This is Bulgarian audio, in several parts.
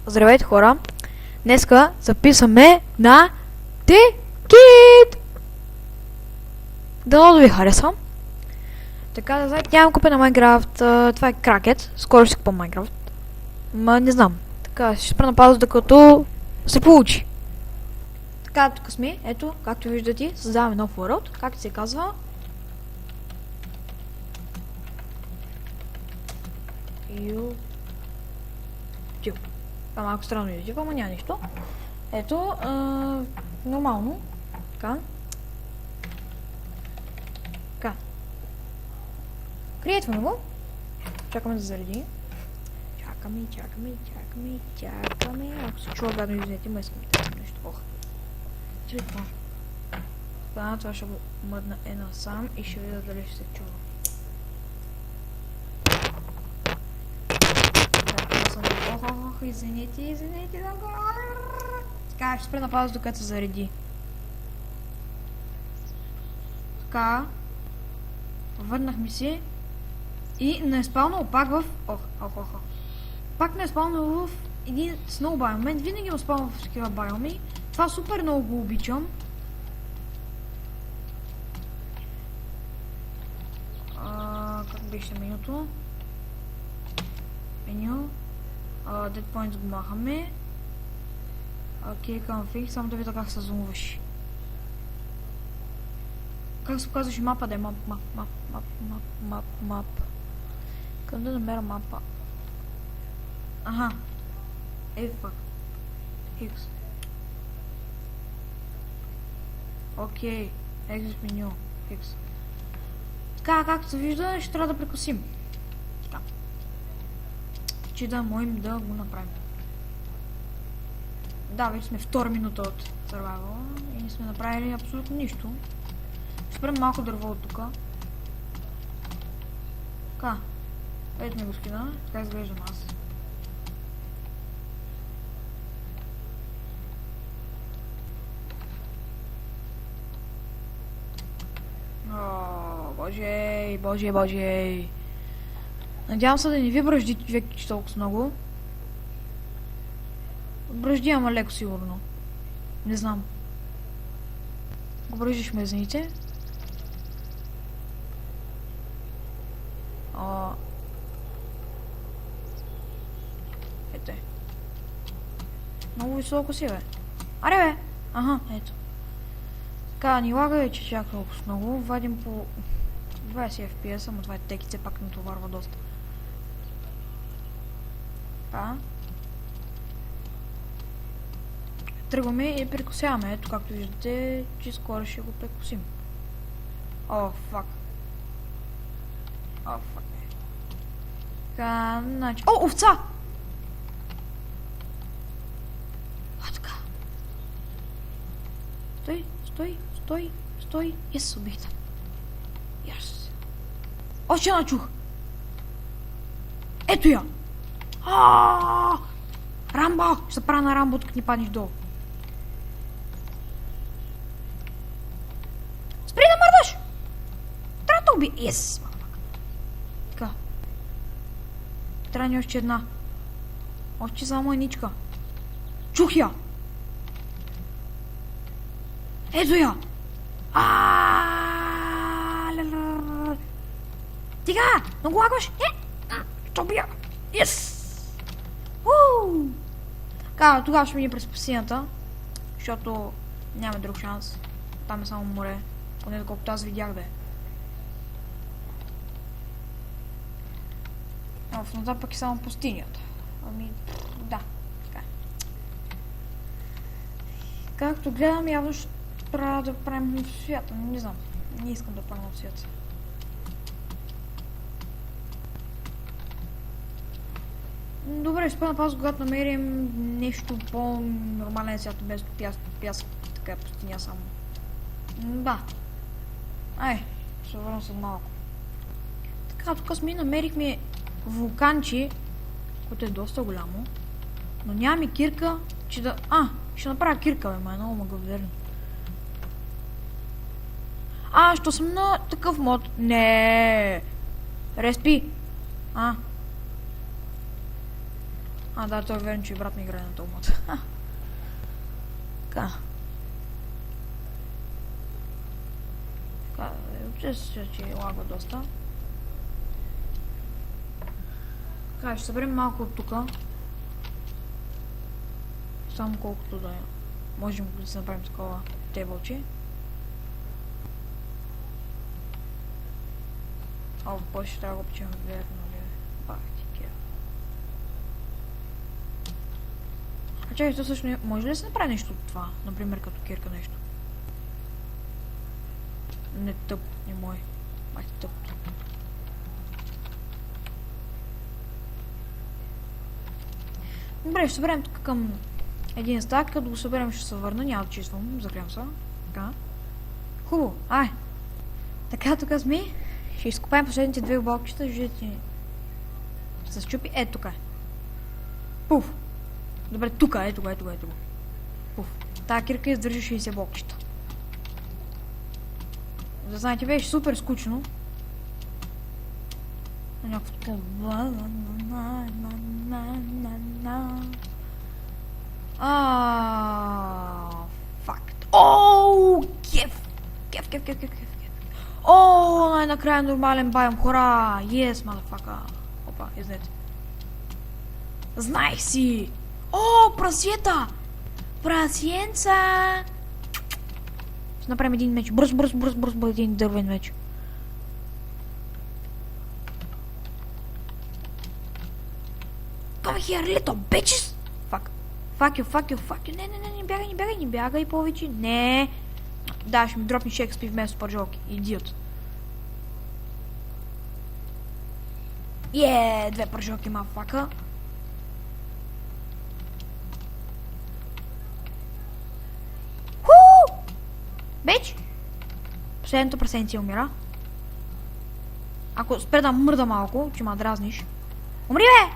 Здравейте, хора! Днеска записваме на Tekit! Дано да ви хареса. Така да знаете, нямам купен на Майнкрафт. Това е кракет. Скоро ще си купам Майнкрафт. Ма не знам. Така, ще спра на пауза, докато се получи. Така, тук сме. Ето, както виждате, създаваме нов world. Както се казва. YouTube. Това малко странно YouTube, ама няма нищо. Ето, нормално. Така. Така. Креатваме го. Чакаме да зареди. Чакаме. Ако се чува гадно, извинете, ма искам да кажа нещо. Ох. Чуй това. Това ще го мъдна насам и ще видя дали ще се чува. Ох, извините. Така, ще спра на пауза, докато се зареди. Така. Върнахме се. И не е спалнал пак в... Пак не е спалнал в един сноу биом. Винаги му спалнал в такива биоми. Това супер много го обичам. Как беше менюто? Меню. Dead points го махаме. Окей, config, само да видя как се зумваш. Как се показваш мапа, да е мап. Къде да намеря мапа? Аха. Фак. Хикс. Окей. Exit меню. Хикс. Така, както се вижда, ще трябва да прекусим. Така. Че да можем да го направим. Да, вече сме втора минута от survival и не сме направили абсолютно нищо. Ще спрем малко дърво от тук. Така. Ето ми го скина. Така изглеждам аз. Боже. Надявам се да не ви бръжди вече толкова много. Бръжди, ама леко сигурно. Не знам. Го бръждиш мезените. Ето е. Много високо си, бе. Аре, бе! Аха, ето. Така, ни лага е, че чак толкова много. Вадим по 20 FPS, ама това е текит, все пак натоварва доста. Така. Тръгваме и прекусяваме. Ето, както виждате, че скоро ще го прекусим. О, фак. Така, значи... О, овца! Така. Стой. Ес, убийта. Яс. Още начух. Ето я. Рамбо! Ще се правя на Рамбо, тук ни паднеш долу. Спри да мърдаш! Трябва да уби... Ес! Така. Трябва ни още една. Още само едничка. Чух я! Ето я! Тига! Много лагаш! Тобия! Ес! Така, тогава ще мине през пустинята, защото няма друг шанс. Там е само море, поне доколкото аз видях да е. В назад пък е само пустинята. Ами, да, така. Както гледам, явно ще трябва да правим в свята, но не знам. Не искам да правим в свята. Добре, ще на пауза, когато намерим нещо по-нормален свят, без пясък, така пустиня само. Да. Ще върна след малко. Така, тук сме намерихме вулканче, което е доста голямо, но нямаме кирка, че да... ще направя кирка, бе, много мога верно. Що съм на такъв мод? Не. Респи. А, да, той е верен, че и брат ми играе на този мод. Така. Така, често, че лагва доста. Така, ще съберем малко от тука. Само колкото да е. Можем да си направим такова тейбълче. О, после ще трябва да го печем верно, ли? Бах ти кер. А чакай, то също може ли да се направи нещо от това? Например, като кирка нещо. Не тъп, не мой. Бах ти тъп. Добре, ще съберем тук към един стак, като го съберем ще се върна, няма да чиствам, заклям се. Така. Хубаво, ай! Така, тук сме. Ще изкопаем последните две блокчета, виждате се счупи. Ето тук е. Пуф! Добре, тук е, ето го. Пуф. Тая кирка издържи 60 блокчета. Да знаете, беше супер скучно. Някакво такова. Факт. Ооо, кеф. О, най-накрая нормален байом, хора! Yes, motherfucker! Опа, изнете. Знаех си! О, прасиета! Прасиенца! Ще направим един меч. Бърз, един дървен меч. Come here, little bitches! Fuck you. Не бягай повече. Не! Да, ще ми дропни Шекспир вместо пържолки. Идиот. Две пържолки, мафака. Бич! Последното прасенце умира. Ако спре да мърда малко, че ма дразниш. Умри, бе!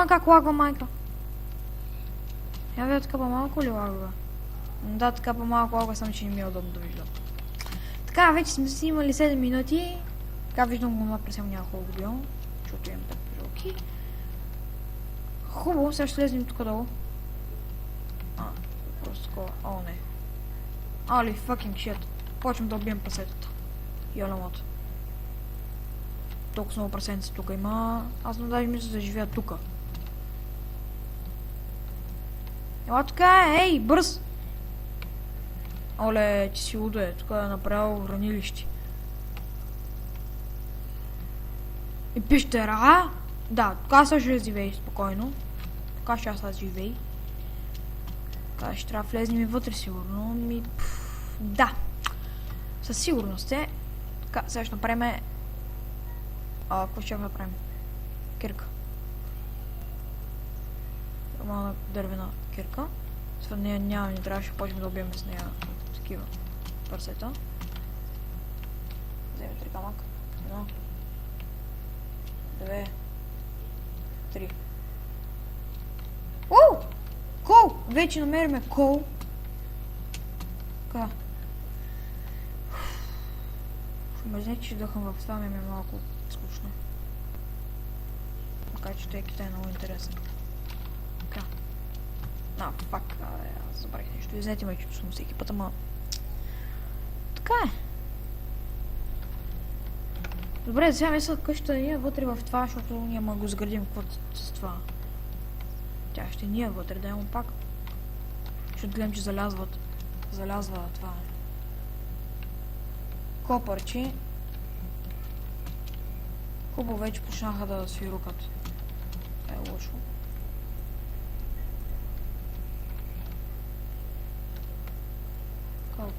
Как лагва майка. Я вие така по-малко ли лагва? Да, така по-малко лагва, само че не ми е удобно да виждам. Така, вече сме си имали 7 минути. Така виждам го, пресел няма хубаво био, защото имам так пиролки. Хубаво, сега ще слезем тук долу. Просто такова. О, не. Али, fucking shit. Почвам да убием прасетата. Йоламот. Толкова много прасенци тук има. Аз не даже мисля да живея тука. Ела така, ей, бърз! Оле, че си лудо е, тук е направил хранилище. И пещера? Да, тук сега ще живей спокойно. Тук ще аз живей. Тук ще трябва да влезнем и вътре сигурно. Да. Със сигурност е. Така, сега ще направим... какво ще направим? Кирка. Нормална дървена кирка. С нея няма ни трябваше, почнем да убием с нея такива парсета. Вземе 3 камък. 1, 2, 3. Уу! Кол! Вече намериме кол. Така. Мързне, че дъхам в това ми е малко скучно. Така че той Китай е много интересен. Така. Фак, аз забравих нещо. Изнете ме чувствам всеки път, ама... Така е. Добре, сега мисля къщата ни е вътре в това, защото няма го заградим каквото с това. Тя ще ни е вътре, да имам пак. Защото гледам, че залязва това. Копърчи. Хубаво вече почнаха да свирукат. Това е лошо.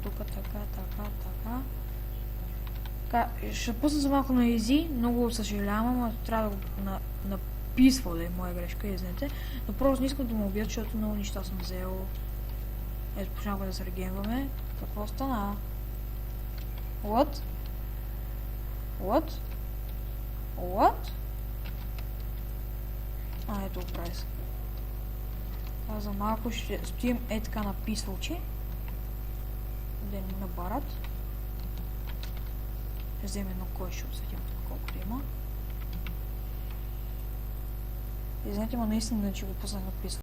Тук, така. Ще пусна за малко на изи, много съжалявам, но трябва да го написва да е моя грешка, извинете. Но просто не искам да му убият, защото много неща съм взел. Ето, почнахме да се регенваме. Какво стана? What? Ето го прави се. За малко ще стоим така на писвалче. Да ни набарат. Ще вземем едно кой, ще обсветим тук колкото има. И знаете, ма наистина, че го пуснах на писта.